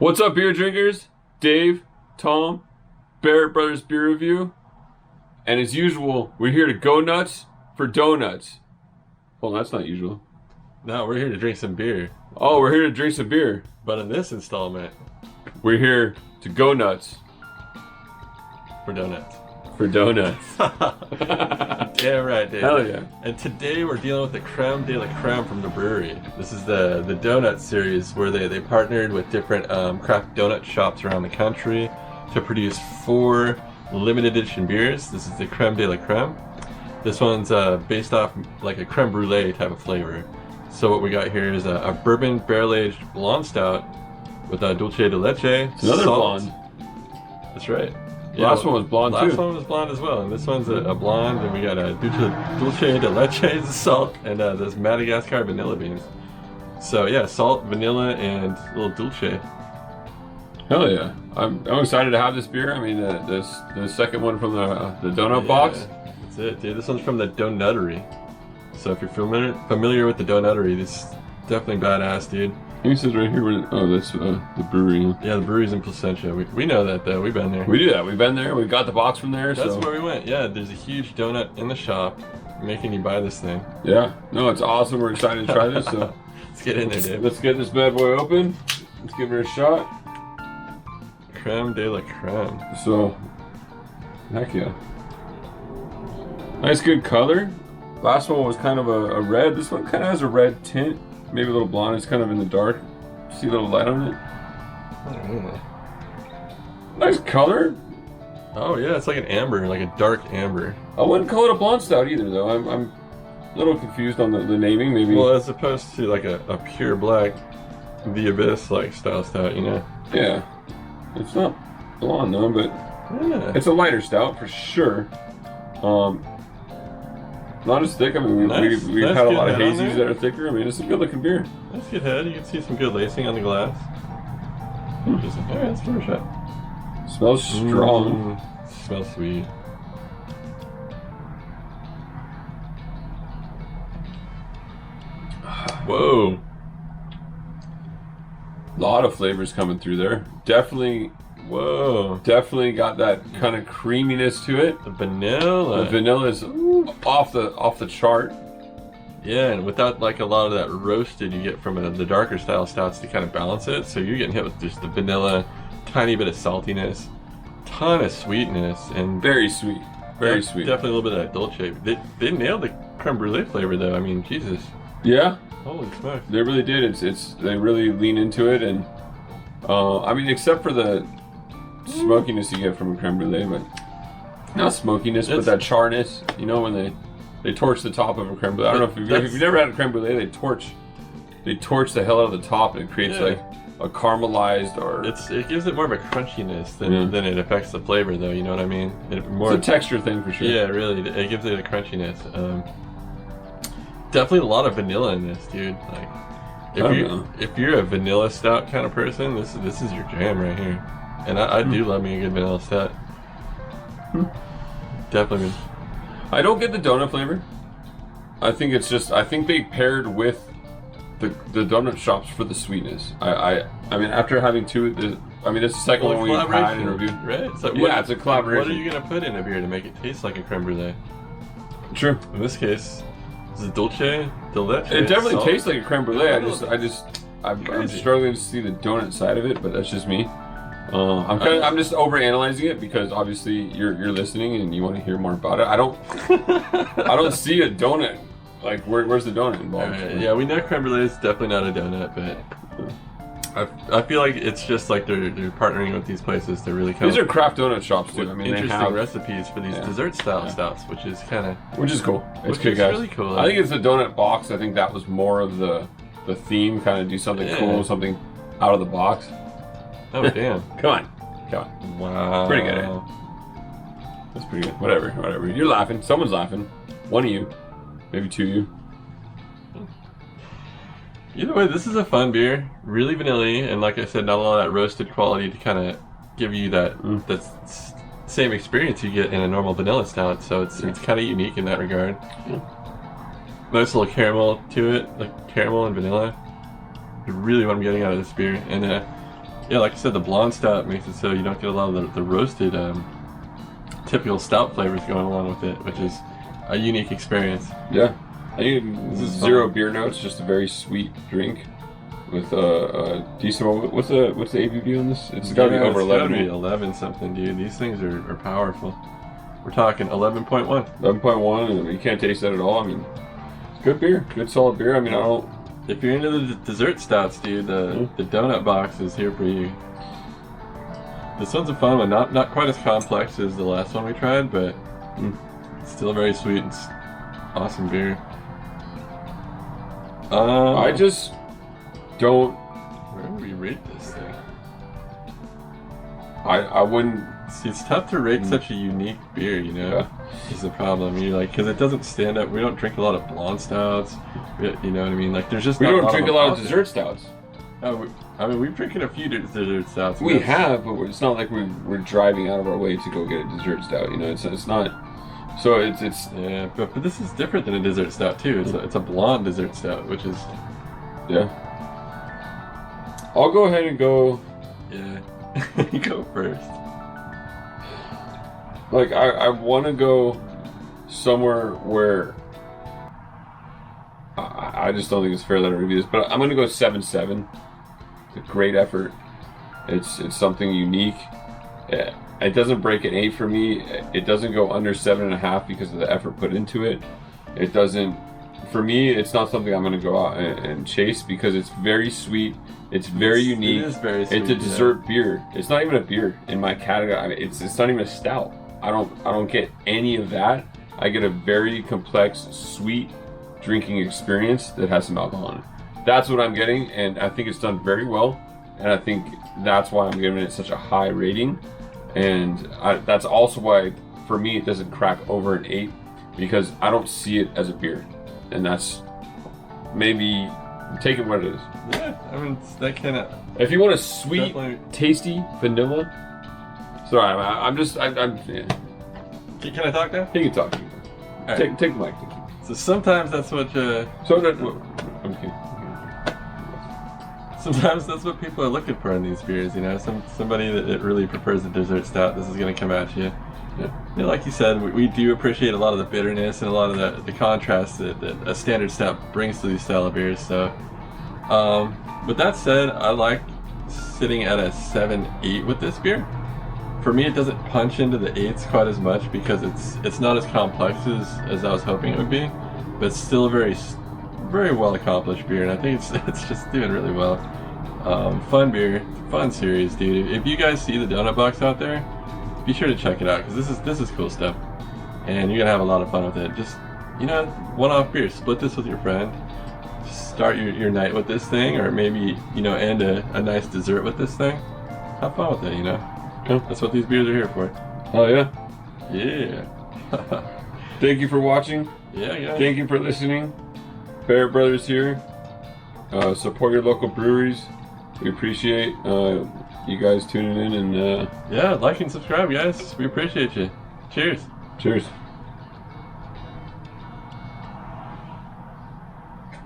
What's up, beer drinkers? Dave, Tom, Barrett Brothers Beer Review. And as usual, we're here to go nuts for donuts. Well, that's not usual. No, we're here to drink some beer. Oh, we're here to drink some beer. But in this installment, we're here to go nuts for donuts. For donuts. Damn right, Dave. Hell yeah. And today we're dealing with the Creme De La Creme from the Bruery. This is the donut series where they partnered with different craft donut shops around the country to produce 4 limited edition beers. This is the Creme De La Creme. This one's based off like a creme brulee type of flavor. So what we got here is a bourbon barrel-aged blonde stout with a dulce de leche. It's another salt. blonde. That's right. Yeah, last one was blonde too. Last one was blonde as well, and this one's a blonde, and we got a dulce de leche salt, and those Madagascar vanilla beans. So yeah, salt, vanilla, and a little dulce. Hell yeah. I'm excited to have this beer. I mean, the second one from the donut box. That's it, dude. This one's from the Donuttery. So if you're familiar with the Donuttery, this is definitely badass, dude. It says right here, that's the brewery. Yeah, the brewery's in Placentia. We know that though. We've been there. We do that. We've been there. We got the box from there. That's where we went. Yeah, there's a huge donut in the shop making you buy this thing. Yeah. No, it's awesome. We're excited to try this. So let's get in there, Dave. Let's get this bad boy open. Let's give it a shot. Creme De La Creme. So, heck yeah. Nice, good color. Last one was kind of a red. This one kind of has a red tint. Maybe a little blonde. It's kind of in the dark. See a little light on it. Nice color. Oh yeah, it's like an amber, like a dark amber. I wouldn't call it a blonde stout either, though. I'm a little confused on the naming. Maybe. Well, as opposed to like a pure black, the Abyss like style stout, you know. Yeah. It's not blonde though, but yeah. It's a lighter stout for sure. Not as thick. I mean, we've had a lot of hazies that are thicker. I mean, it's a good looking beer. Nice good head. You can see some good lacing on the glass. Interesting. Alright, let's give it a shot. Smells strong. Smells sweet. Whoa. A lot of flavors coming through there. Definitely got that kind of creaminess to it. The vanilla. The vanilla is off the chart. Yeah, and without like a lot of that roasted you get from the darker style stouts to kind of balance it. So you're getting hit with just the vanilla, tiny bit of saltiness, ton of sweetness, and very sweet. Very sweet. Definitely a little bit of that dulce. They nailed the creme brulee flavor though. I mean, Jesus. Yeah. Holy smokes. They really did. It's they really lean into it, and I mean, except for the smokiness you get from a creme brulee, but not smokiness, but that charness. You know, when they torch the top of a creme brulee. I don't know if you've never had a creme brulee. They torch the hell out of the top, and it creates like a caramelized or. It gives it more of a crunchiness than it affects the flavor, though. You know what I mean? It's a texture thing for sure. Yeah, really, it gives it a crunchiness. Definitely a lot of vanilla in this, dude. Like, if you're a vanilla stout kind of person, this is your jam right here. And I do love me a good vanilla stout. Definitely. I don't get the donut flavor. I think they paired with the donut shops for the sweetness. I mean, after having two, this is the second one we've had in review. Right? It's like, it's a collaboration. What are you gonna put in a beer to make it taste like a creme brulee? True. In this case, it's a dulce de leche. It definitely tastes like a creme brulee. I'm struggling to see the donut side of it, but that's just me. I'm just overanalyzing it because obviously you're listening and you want to hear more about it. I don't see a donut. Like where's the donut involved? Right, yeah, we know creme brulee is definitely not a donut, but I feel like it's just like they're partnering with these places to really come. These are craft donut shops too. I mean, interesting they have recipes for these dessert style stouts, which is cool. It's good, guys. Really cool. I think it's the donut box. I think that was more of the theme, kind of do something cool, something out of the box. Oh damn! Come on! Wow! Pretty good. That's pretty good. Whatever. You're laughing. Someone's laughing. One of you, maybe two of you. Either way, this is a fun beer. Really vanilla-y, and like I said, not a lot of that roasted quality to kind of give you that same experience you get in a normal vanilla stout. So it's kind of unique in that regard. Nice little caramel to it, like caramel and vanilla. Really what I'm getting out of this beer, and Yeah, like I said, the blonde stout makes it so you don't get a lot of the roasted, typical stout flavors going along with it, which is a unique experience. Yeah. I think this is zero beer notes, just a very sweet drink with a decent. What's the ABV on this? It's got to be over 11. It's got to be 11 something, dude. These things are powerful. We're talking 11.1. 11.1, and you can't taste that at all. I mean, it's good beer, good solid beer. I mean, I don't. If you're into the dessert stouts, dude, the donut box is here for you. This one's a fun one. Not quite as complex as the last one we tried, but it's still very sweet. It's awesome beer. I just don't. Where do we rate this thing? I wouldn't. See, it's tough to rate such a unique beer, you know. Yeah. Is the problem? You're like, because it doesn't stand up. We don't drink a lot of blonde stouts. You know what I mean? Like, there's just we don't drink a lot of dessert stouts. Oh, I mean, we've drinking a few dessert stouts. We have, but it's not like we're driving out of our way to go get a dessert stout. You know, it's not. So it's yeah, but this is different than a dessert stout too. It's a blonde dessert stout, which is I'll go ahead and go. Yeah, you go first. Like I want to go somewhere where I just don't think it's fair that I review this, but I'm gonna go 7.7. It's a great effort. It's something unique. It doesn't break an 8 for me. It doesn't go under 7.5 because of the effort put into it. It doesn't. For me, it's not something I'm gonna go out and chase because it's very sweet. It's very unique. It is very sweet. It's a dessert beer. It's not even a beer in my category. I mean, it's not even a stout. I don't get any of that. I get a very complex, sweet drinking experience that has some alcohol in it. That's what I'm getting, and I think it's done very well. And I think that's why I'm giving it such a high rating. And that's also why, for me, it doesn't crack over an 8 because I don't see it as a beer. And that's maybe take it what it is. Yeah, I mean, it's that kind of. If you want a sweet, tasty vanilla. Sorry, I'm yeah. Can I talk now? You can talk. Right. Take the mic. So sometimes that's what. Okay. Sometimes that's what people are looking for in these beers, you know. Somebody that really prefers a dessert stout. This is going to come at you. Yeah. You know, like you said, we do appreciate a lot of the bitterness and a lot of the contrast that a standard stout brings to these style of beers. So, with that said, I like sitting at a 7.8 with this beer. For me, it doesn't punch into the 8s quite as much because it's not as complex as I was hoping it would be, but it's still a very well accomplished beer, and I think it's just doing really well. Fun beer, fun series, dude. If you guys see the donut box out there, be sure to check it out because this is cool stuff, and you're gonna have a lot of fun with it. Just, you know, one-off beer. Split this with your friend. Just start your night with this thing, or maybe, you know, end a nice dessert with this thing. Have fun with it, you know. That's what these beers are here for. Oh yeah. Yeah. Thank you for watching. Yeah. Thank you for listening. Barrett Brothers here. Support your local breweries. We appreciate you guys tuning in and yeah, like and subscribe, guys. We appreciate you. Cheers. Cheers.